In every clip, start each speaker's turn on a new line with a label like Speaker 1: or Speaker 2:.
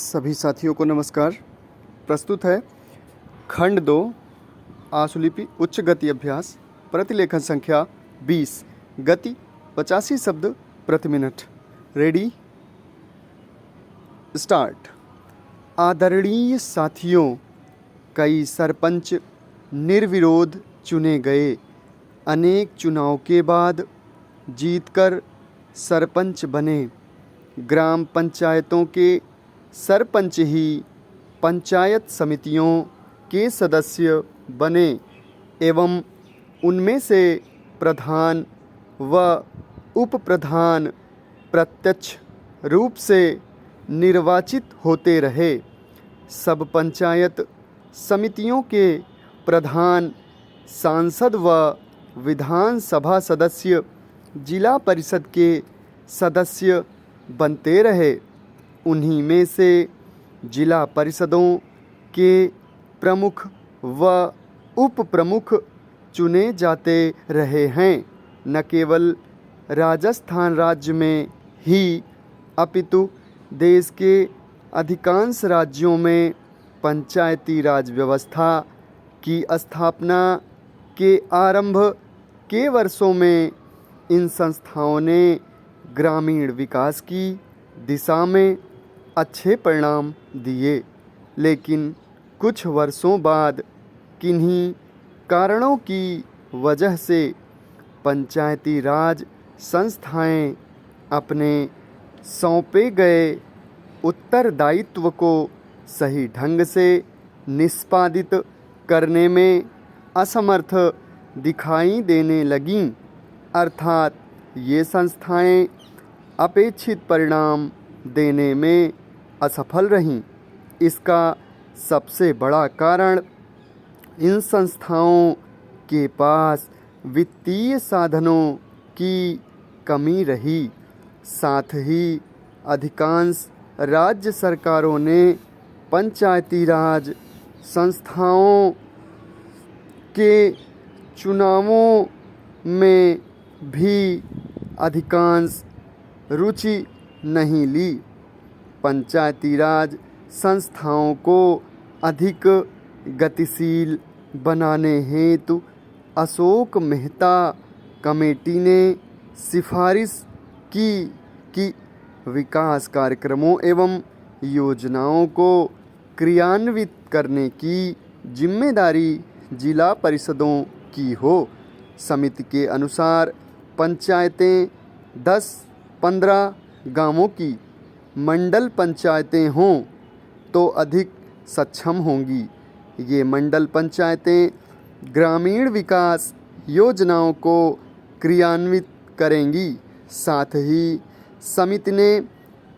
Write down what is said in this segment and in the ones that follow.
Speaker 1: सभी साथियों को नमस्कार। प्रस्तुत है खंड 2 आशुलिपि उच्च गति अभ्यास, प्रतिलेखन संख्या 20, गति 85 शब्द प्रति मिनट। Ready start. आदरणीय साथियों, कई सरपंच निर्विरोध चुने गए। अनेक चुनाव के बाद जीतकर सरपंच बने। ग्राम पंचायतों के सरपंच ही पंचायत समितियों के सदस्य बने एवं उनमें से प्रधान व उप प्रधान प्रत्यक्ष रूप से निर्वाचित होते रहे। सब पंचायत समितियों के प्रधान सांसद व विधानसभा सदस्य जिला परिषद के सदस्य बनते रहे। उन्हीं में से जिला परिषदों के प्रमुख व उप प्रमुख चुने जाते रहे हैं। न केवल राजस्थान राज्य में ही अपितु देश के अधिकांश राज्यों में पंचायती राज व्यवस्था की स्थापना के आरंभ के वर्षों में इन संस्थाओं ने ग्रामीण विकास की दिशा में अच्छे परिणाम दिए। लेकिन कुछ वर्षों बाद किन्हीं कारणों की वजह से पंचायती राज संस्थाएं अपने सौंपे गए उत्तरदायित्व को सही ढंग से निष्पादित करने में असमर्थ दिखाई देने लगीं। अर्थात ये संस्थाएं अपेक्षित परिणाम देने में असफल रहीं। इसका सबसे बड़ा कारण इन संस्थाओं के पास वित्तीय साधनों की कमी रही। साथ ही अधिकांश राज्य सरकारों ने पंचायती राज संस्थाओं के चुनावों में भी अधिकांश रुचि नहीं ली। पंचायती राज संस्थाओं को अधिक गतिशील बनाने हेतु अशोक मेहता कमेटी ने सिफारिश की कि विकास कार्यक्रमों एवं योजनाओं को क्रियान्वित करने की जिम्मेदारी जिला परिषदों की हो। समिति के अनुसार पंचायतें 10-15 गांवों की मंडल पंचायतें हों तो अधिक सक्षम होंगी। ये मंडल पंचायतें ग्रामीण विकास योजनाओं को क्रियान्वित करेंगी। साथ ही समिति ने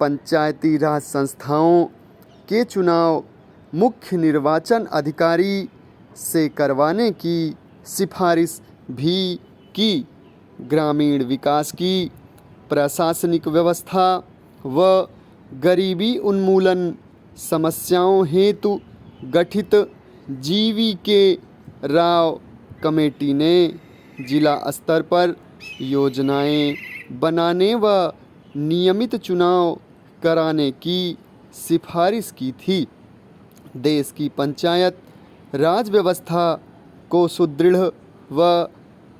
Speaker 1: पंचायती राज संस्थाओं के चुनाव मुख्य निर्वाचन अधिकारी से करवाने की सिफारिश भी की। ग्रामीण विकास की प्रशासनिक व्यवस्था व गरीबी उन्मूलन समस्याओं हेतु गठित GVK राव कमेटी ने जिला स्तर पर योजनाएं बनाने व नियमित चुनाव कराने की सिफारिश की थी। देश की पंचायत राज व्यवस्था को सुदृढ़ व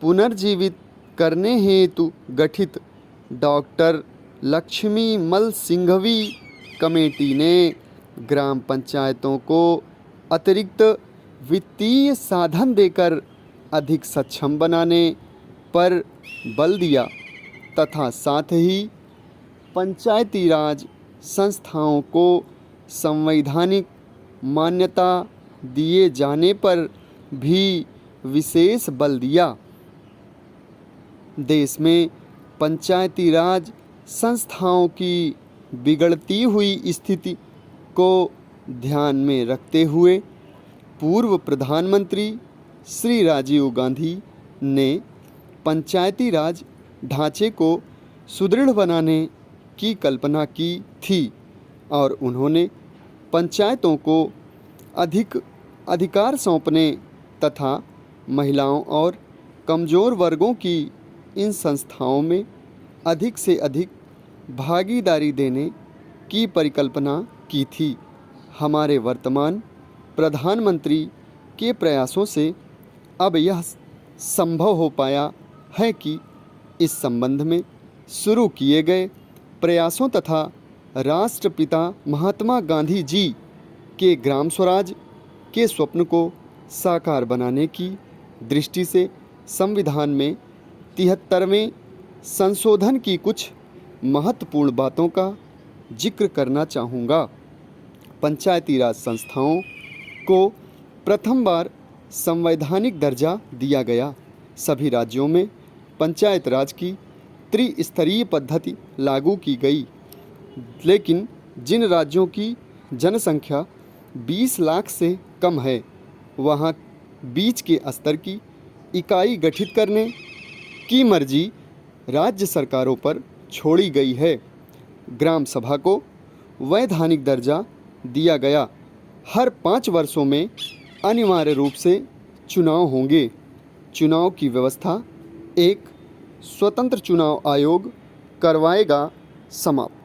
Speaker 1: पुनर्जीवित करने हेतु गठित डॉक्टर लक्ष्मीमल सिंघवी कमेटी ने ग्राम पंचायतों को अतिरिक्त वित्तीय साधन देकर अधिक सक्षम बनाने पर बल दिया तथा साथ ही पंचायती राज संस्थाओं को संवैधानिक मान्यता दिए जाने पर भी विशेष बल दिया। देश में पंचायती राज संस्थाओं की बिगड़ती हुई स्थिति को ध्यान में रखते हुए पूर्व प्रधानमंत्री श्री राजीव गांधी ने पंचायती राज ढांचे को सुदृढ़ बनाने की कल्पना की थी और उन्होंने पंचायतों को अधिक अधिकार सौंपने तथा महिलाओं और कमज़ोर वर्गों की इन संस्थाओं में अधिक से अधिक भागीदारी देने की परिकल्पना की थी। हमारे वर्तमान प्रधानमंत्री के प्रयासों से अब यह संभव हो पाया है कि इस संबंध में शुरू किए गए प्रयासों तथा राष्ट्रपिता महात्मा गांधी जी के ग्राम स्वराज के स्वप्न को साकार बनाने की दृष्टि से संविधान में 73वें संशोधन की कुछ महत्वपूर्ण बातों का जिक्र करना चाहूँगा। पंचायती राज संस्थाओं को प्रथम बार संवैधानिक दर्जा दिया गया। सभी राज्यों में पंचायत राज की त्रिस्तरीय पद्धति लागू की गई, लेकिन जिन राज्यों की जनसंख्या 20 लाख से कम है वहाँ बीच के स्तर की इकाई गठित करने की मर्जी राज्य सरकारों पर छोड़ी गई है। ग्राम सभा को वैधानिक दर्जा दिया गया। हर 5 वर्षों में अनिवार्य रूप से चुनाव होंगे। चुनाव की व्यवस्था एक स्वतंत्र चुनाव आयोग करवाएगा। समाप्त।